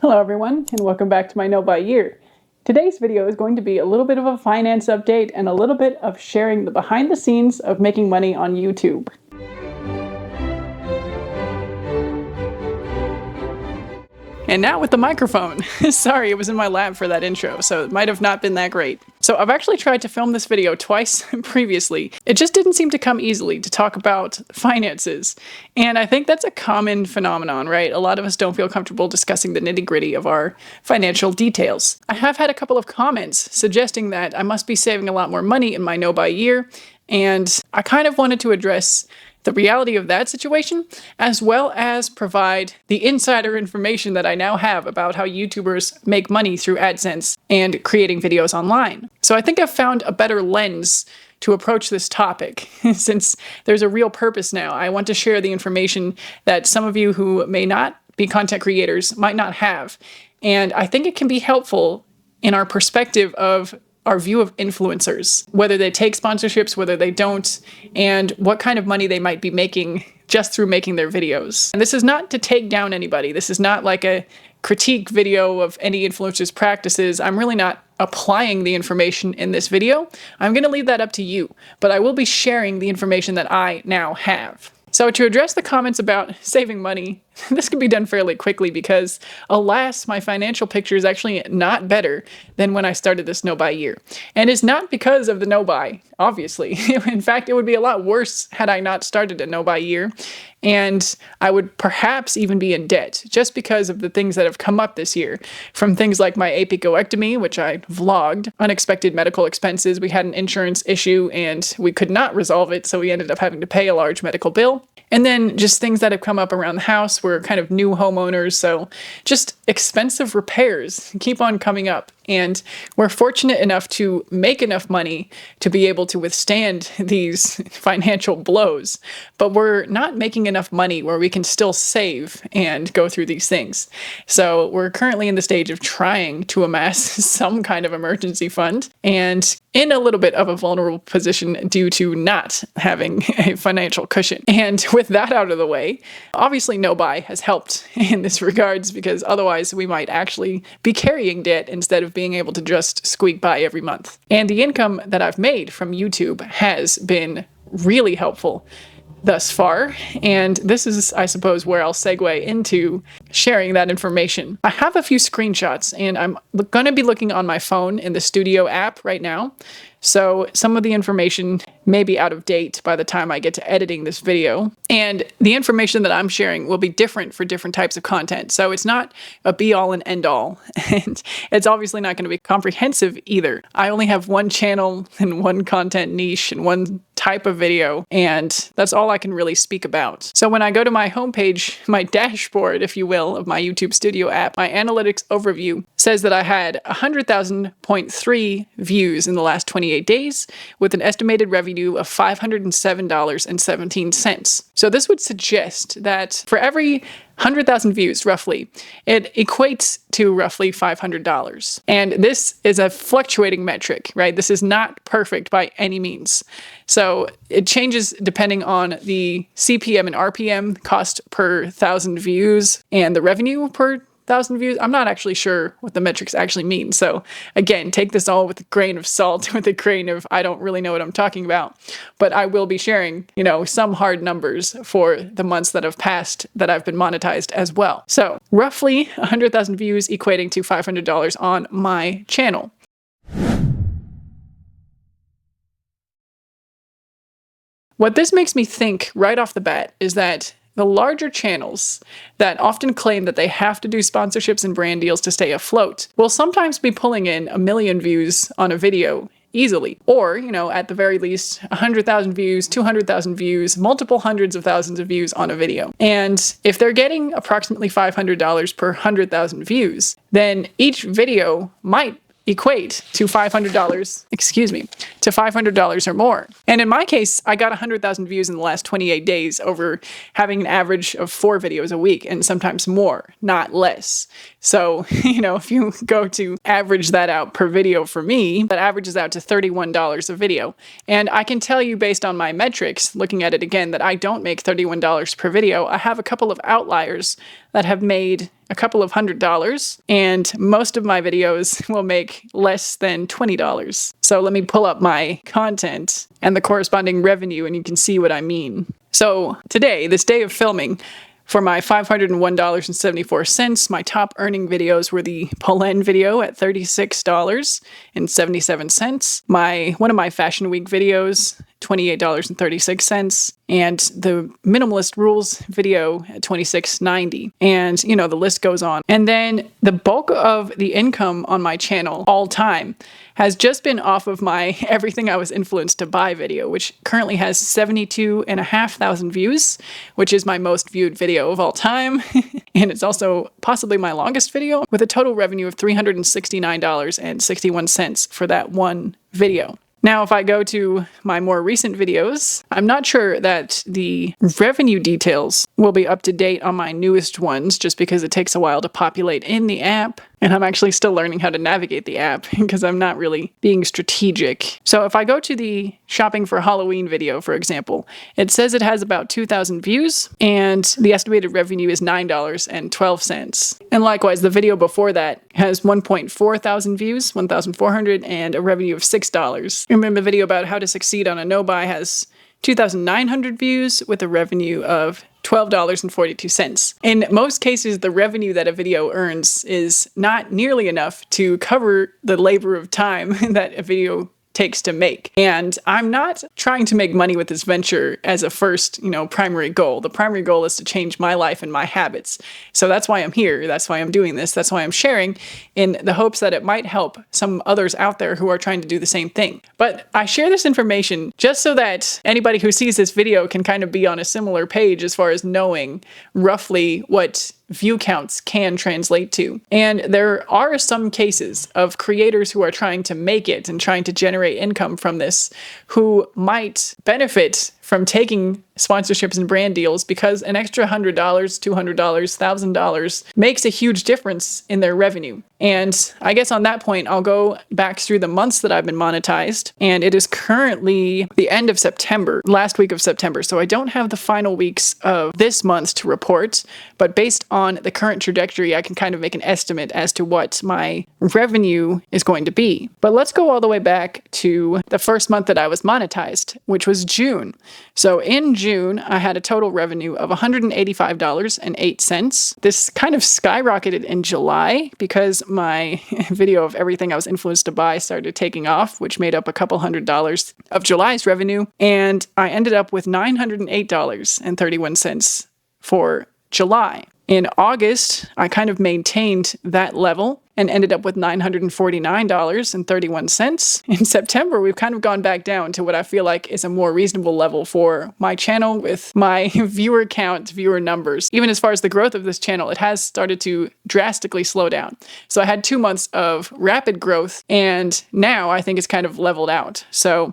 Hello everyone, and welcome back to my Know by Year. Today's video is going to be a little bit of a finance update and a little bit of sharing the behind the scenes of making money on YouTube. And now with the microphone. Sorry, it was in my lab for that intro, so it might have not been that great. So I've actually tried to film this video twice previously. It just didn't seem to come easily to talk about finances. And I think that's a common phenomenon, right? A lot of us don't feel comfortable discussing the nitty-gritty of our financial details. I have had a couple of comments suggesting that I must be saving a lot more money in my Know by Year, and I kind of wanted to address the reality of that situation, as well as provide the insider information that I now have about how YouTubers make money through AdSense and creating videos online. So I think I've found a better lens to approach this topic, since there's a real purpose now. I want to share the information that some of you who may not be content creators might not have. And I think it can be helpful in our perspective of our view of influencers, whether they take sponsorships, whether they don't, and what kind of money they might be making just through making their videos. And this is not to take down anybody. This is not like a critique video of any influencer's practices. I'm really not applying the information in this video. I'm going to leave that up to you, but I will be sharing the information that I now have. So to address the comments about saving money, this can be done fairly quickly because, alas, my financial picture is actually not better than when I started this Know by Year. And it's not because of the Know by, obviously. In fact, it would be a lot worse had I not started a Know by Year. And I would perhaps even be in debt just because of the things that have come up this year. From things like my apicocectomy, which I vlogged, unexpected medical expenses, we had an insurance issue and we could not resolve it, so we ended up having to pay a large medical bill. And then just things that have come up around the house. We're kind of new homeowners, so just expensive repairs keep on coming up. And we're fortunate enough to make enough money to be able to withstand these financial blows. But we're not making enough money where we can still save and go through these things. So we're currently in the stage of trying to amass some kind of emergency fund, and in a little bit of a vulnerable position due to not having a financial cushion. And with that out of the way, obviously Know by has helped in this regards, because otherwise we might actually be carrying debt instead of being able to just squeak by every month. And the income that I've made from YouTube has been really helpful thus far, and this is, I suppose, where I'll segue into sharing that information. I have a few screenshots, and I'm going to be looking on my phone in the Studio app right now, so some of the information may be out of date by the time I get to editing this video. And the information that I'm sharing will be different for different types of content. So it's not a be-all and end-all. And it's obviously not going to be comprehensive either. I only have one channel and one content niche and one type of video, and that's all I can really speak about. So when I go to my homepage, my dashboard, if you will, of my YouTube Studio app, my analytics overview says that I had 100,000.3 views in the last 28 days with an estimated revenue of $507.17. So this would suggest that for every 100,000 views, roughly, it equates to roughly $500. And this is a fluctuating metric, right? This is not perfect by any means. So it changes depending on the CPM and RPM, cost per 1,000 views, and the revenue per 1,000 views. I'm not actually sure what the metrics actually mean. So again, take this all with a grain of salt, with a grain of, I don't really know what I'm talking about. But I will be sharing, some hard numbers for the months that have passed that I've been monetized as well. So roughly 100,000 views equating to $500 on my channel. What this makes me think right off the bat is that the larger channels that often claim that they have to do sponsorships and brand deals to stay afloat will sometimes be pulling in 1 million views on a video easily. Or, at the very least, 100,000 views, 200,000 views, multiple hundreds of thousands of views on a video. And if they're getting approximately $500 per 100,000 views, then each video might equate to $500 or more. And in my case, I got 100,000 views in the last 28 days over having an average of 4 videos a week, and sometimes more, not less. So, if you go to average that out per video for me, that averages out to $31 a video. And I can tell you based on my metrics, looking at it again, that I don't make $31 per video. I have a couple of outliers that have made a couple of $100, and most of my videos will make less than $20. So let me pull up my content and the corresponding revenue, and you can see what I mean. So today, this day of filming, for my $501.74, my top earning videos were the Polen video at $36.77, one of my Fashion Week videos, $28.36, and the Minimalist Rules video at $26.90. And, you know, the list goes on. And then the bulk of the income on my channel all time has just been off of my Everything I Was Influenced to Buy video, which currently has 72,500 views, which is my most viewed video of all time. And it's also possibly my longest video, with a total revenue of $369.61 for that one video. Now, if I go to my more recent videos, I'm not sure that the revenue details will be up to date on my newest ones, just because it takes a while to populate in the app. And I'm actually still learning how to navigate the app because I'm not really being strategic. So if I go to the shopping for Halloween video, for example, it says it has about 2,000 views and the estimated revenue is $9.12. And likewise, the video before that has 1.4 thousand views, 1,400, and a revenue of $6. Remember the video about how to succeed on a no-buy has 2,900 views with a revenue of $12.42. In most cases, the revenue that a video earns is not nearly enough to cover the labor of time that a video takes to make. And I'm not trying to make money with this venture as a first, primary goal. The primary goal is to change my life and my habits. So that's why I'm here. That's why I'm doing this. That's why I'm sharing, in the hopes that it might help some others out there who are trying to do the same thing. But I share this information just so that anybody who sees this video can kind of be on a similar page as far as knowing roughly what view counts can translate to. And there are some cases of creators who are trying to make it and trying to generate income from this who might benefit from taking sponsorships and brand deals, because an extra $100, $200, $1,000 makes a huge difference in their revenue. And I guess on that point, I'll go back through the months that I've been monetized, and it is currently the end of September, last week of September. So I don't have the final weeks of this month to report, but based on the current trajectory, I can kind of make an estimate as to what my revenue is going to be. But let's go all the way back to the first month that I was monetized, which was June. So in June, I had a total revenue of $185.08. This kind of skyrocketed in July because my video of Everything I Was Influenced to Buy started taking off, which made up a couple $100 of July's revenue. And I ended up with $908.31 for July. In August, I kind of maintained that level and ended up with $949.31. In September, we've kind of gone back down to what I feel like is a more reasonable level for my channel with my viewer count, viewer numbers. Even as far as the growth of this channel, it has started to drastically slow down. So I had 2 months of rapid growth, and now I think it's kind of leveled out. So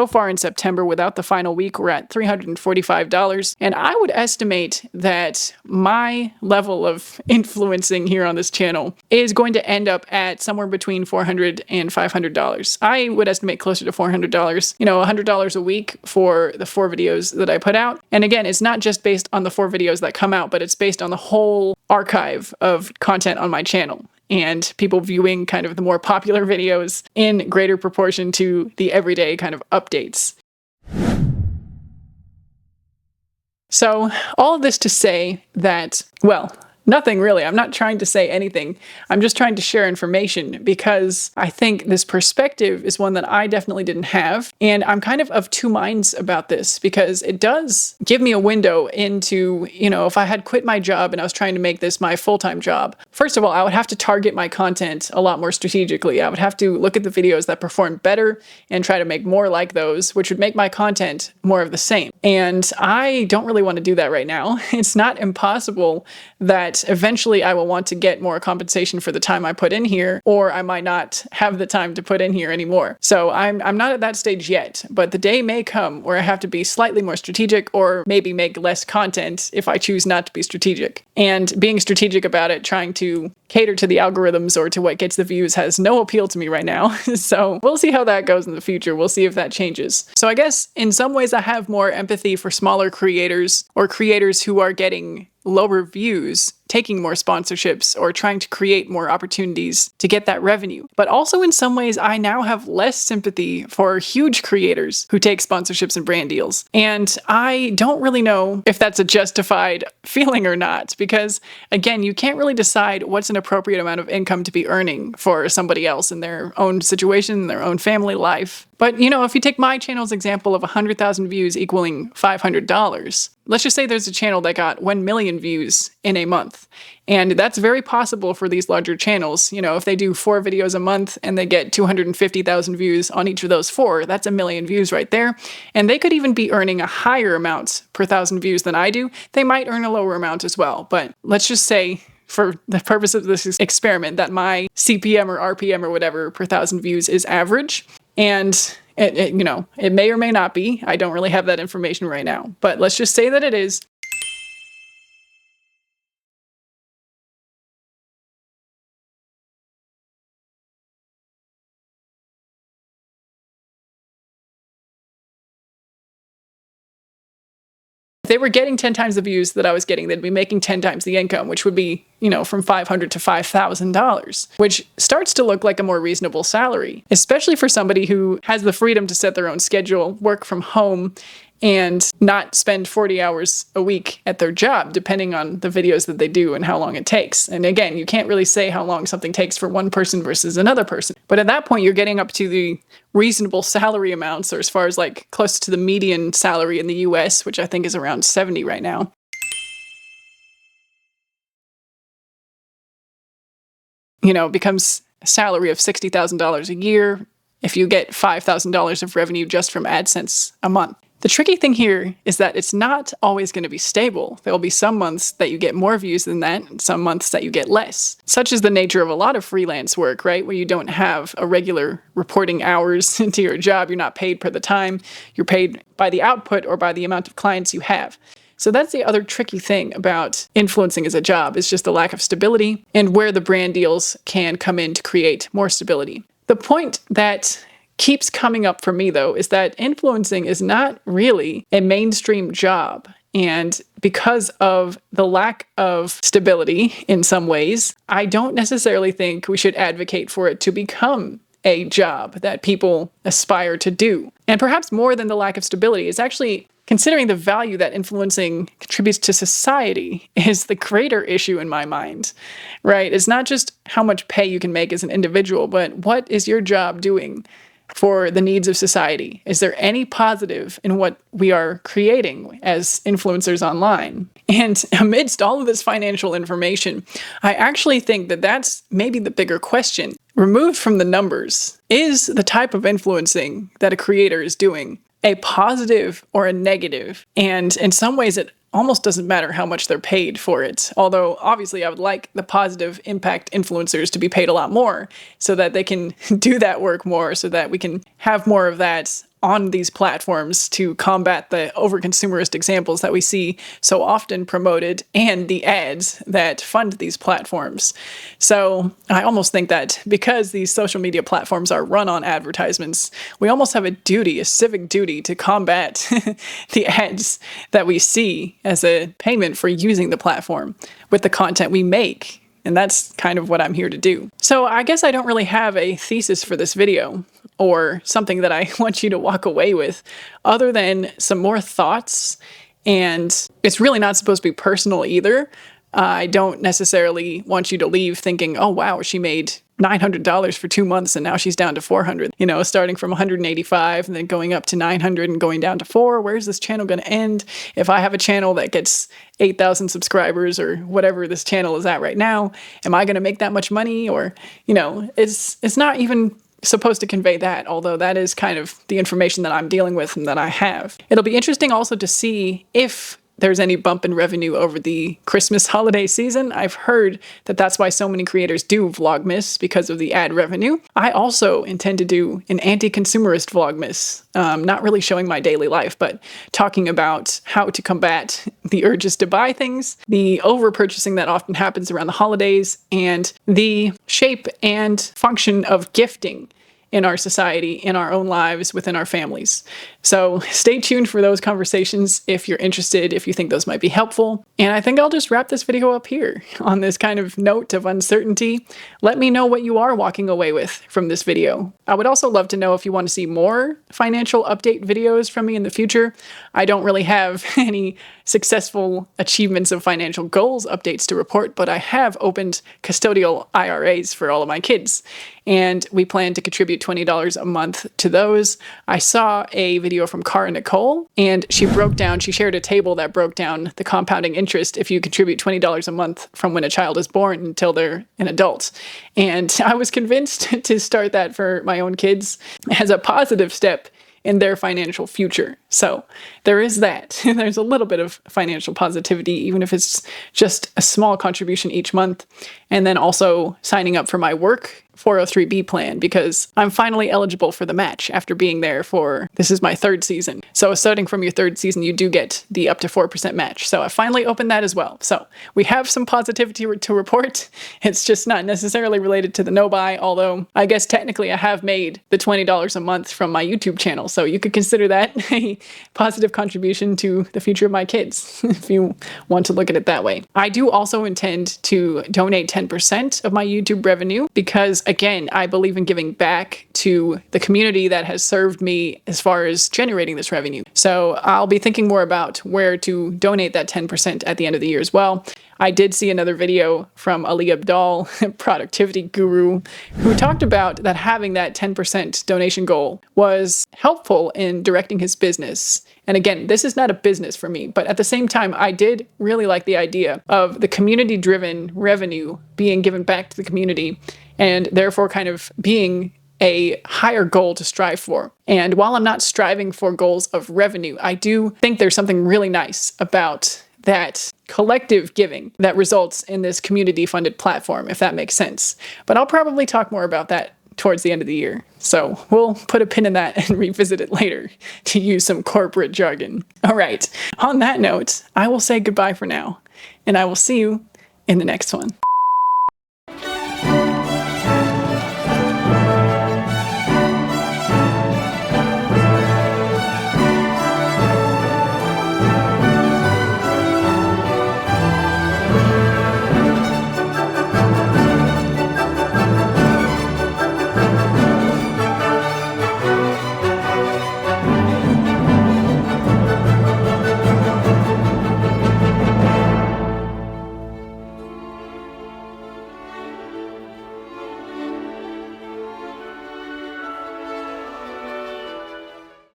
far in September, without the final week, we're at $345. And I would estimate that my level of influencing here on this channel is going to end up at somewhere between $400 and $500. I would estimate closer to $400, $100 a week for the 4 videos that I put out. And again, it's not just based on the 4 videos that come out, but it's based on the whole archive of content on my channel, and people viewing kind of the more popular videos in greater proportion to the everyday kind of updates. So all of this to say that, nothing really. I'm not trying to say anything. I'm just trying to share information because I think this perspective is one that I definitely didn't have. And I'm kind of 2 minds about this because it does give me a window into, if I had quit my job and I was trying to make this my full-time job. First of all, I would have to target my content a lot more strategically. I would have to look at the videos that perform better and try to make more like those, which would make my content more of the same. And I don't really want to do that right now. It's not impossible that eventually I will want to get more compensation for the time I put in here, or I might not have the time to put in here anymore. So I'm not at that stage yet, but the day may come where I have to be slightly more strategic, or maybe make less content if I choose not to be strategic. And being strategic about it, trying to cater to the algorithms or to what gets the views, has no appeal to me right now. So we'll see how that goes in the future. We'll see if that changes. So I guess in some ways I have more empathy for smaller creators, or creators who are getting lower views, taking more sponsorships or trying to create more opportunities to get that revenue. But also in some ways, I now have less sympathy for huge creators who take sponsorships and brand deals. And I don't really know if that's a justified feeling or not, because again, you can't really decide what's an appropriate amount of income to be earning for somebody else in their own situation, their own family life. But, if you take my channel's example of 100,000 views equaling $500, let's just say there's a channel that got 1 million views in a month. And that's very possible for these larger channels. If they do 4 videos a month and they get 250,000 views on each of those 4, that's 1 million views right there. And they could even be earning a higher amount per 1,000 views than I do. They might earn a lower amount as well. But let's just say, for the purpose of this experiment, that my CPM or RPM or whatever per 1,000 views is average. And it may or may not be. I don't really have that information right now. But let's just say that it is. If they were getting 10 times the views that I was getting, they'd be making 10 times the income, which would be, from $500 to $5,000, which starts to look like a more reasonable salary, especially for somebody who has the freedom to set their own schedule, work from home, and not spend 40 hours a week at their job, depending on the videos that they do and how long it takes. And again, you can't really say how long something takes for one person versus another person. But at that point, you're getting up to the reasonable salary amounts, or as far as like close to the median salary in the US, which I think is around 70 right now. It becomes a salary of $60,000 a year if you get $5,000 of revenue just from AdSense a month. The tricky thing here is that it's not always going to be stable. There will be some months that you get more views than that, and some months that you get less. Such is the nature of a lot of freelance work, right? Where you don't have a regular reporting hours into your job. You're not paid per the time. You're paid by the output or by the amount of clients you have. So that's the other tricky thing about influencing as a job, is just the lack of stability and where the brand deals can come in to create more stability. The point that keeps coming up for me, though, is that influencing is not really a mainstream job. And because of the lack of stability in some ways, I don't necessarily think we should advocate for it to become a job that people aspire to do. And perhaps more than the lack of stability, it's actually considering the value that influencing contributes to society is the greater issue in my mind, right? It's not just how much pay you can make as an individual, but what is your job doing for the needs of society? Is there any positive in what we are creating as influencers online? And amidst all of this financial information, I actually think that that's maybe the bigger question. Removed from the numbers, is the type of influencing that a creator is doing a positive or a negative? And in some ways, it almost doesn't matter how much they're paid for it. Although, obviously, I would like the positive impact influencers to be paid a lot more so that they can do that work more, so that we can have more of that on these platforms to combat the over-consumerist examples that we see so often promoted and the ads that fund these platforms. So I almost think that because these social media platforms are run on advertisements, we almost have a duty, a civic duty, to combat the ads that we see as a payment for using the platform with the content we make. And that's kind of what I'm here to do. So I guess I don't really have a thesis for this video or something that I want you to walk away with other than some more thoughts. And it's really not supposed to be personal either. I don't necessarily want you to leave thinking, oh, wow, she made $900 for 2 months and now she's down to 400, starting from 185 and then going up to 900 and going down to 4. Where's this channel going to end? If I have a channel that gets 8,000 subscribers or whatever this channel is at right now, am I going to make that much money? Or, it's not even supposed to convey that, although that is kind of the information that I'm dealing with and that I have. It'll be interesting also to see if there's any bump in revenue over the Christmas holiday season. I've heard that that's why so many creators do Vlogmas, because of the ad revenue. I also intend to do an anti-consumerist Vlogmas, not really showing my daily life, but talking about how to combat the urges to buy things, the over-purchasing that often happens around the holidays, and the shape and function of gifting in our society, in our own lives, within our families. So stay tuned for those conversations if you're interested, if you think those might be helpful. And I think I'll just wrap this video up here on this kind of note of uncertainty. Let me know what you are walking away with from this video. I would also love to know if you want to see more financial update videos from me in the future. I don't really have any successful achievements of financial goals updates to report, but I have opened custodial IRAs for all of my kids, and we plan to contribute $20 a month to those. I saw a video from Cara Nicole, and she shared a table that broke down the compounding interest if you contribute $20 a month from when a child is born until they're an adult. And I was convinced to start that for my own kids as a positive step in their financial future. So there is that. There's a little bit of financial positivity, even if it's just a small contribution each month. And then also signing up for my work 403B plan, because I'm finally eligible for the match after being there this is my third season. So starting from your third season, you do get the up to 4% match. So I finally opened that as well. So we have some positivity to report. It's just not necessarily related to the no-buy, although I guess technically I have made the $20 a month from my YouTube channel. So you could consider that a positive contribution to the future of my kids, if you want to look at it that way. I do also intend to donate 10% of my YouTube revenue because, again, I believe in giving back to the community that has served me as far as generating this revenue. So I'll be thinking more about where to donate that 10% at the end of the year as well. I did see another video from Ali Abdal, productivity guru, who talked about that having that 10% donation goal was helpful in directing his business. And again, this is not a business for me, but at the same time, I did really like the idea of the community-driven revenue being given back to the community and therefore kind of being a higher goal to strive for. And while I'm not striving for goals of revenue, I do think there's something really nice about that collective giving that results in this community-funded platform, if that makes sense. But I'll probably talk more about that towards the end of the year. So we'll put a pin in that and revisit it later, to use some corporate jargon. All right, on that note, I will say goodbye for now, and I will see you in the next one.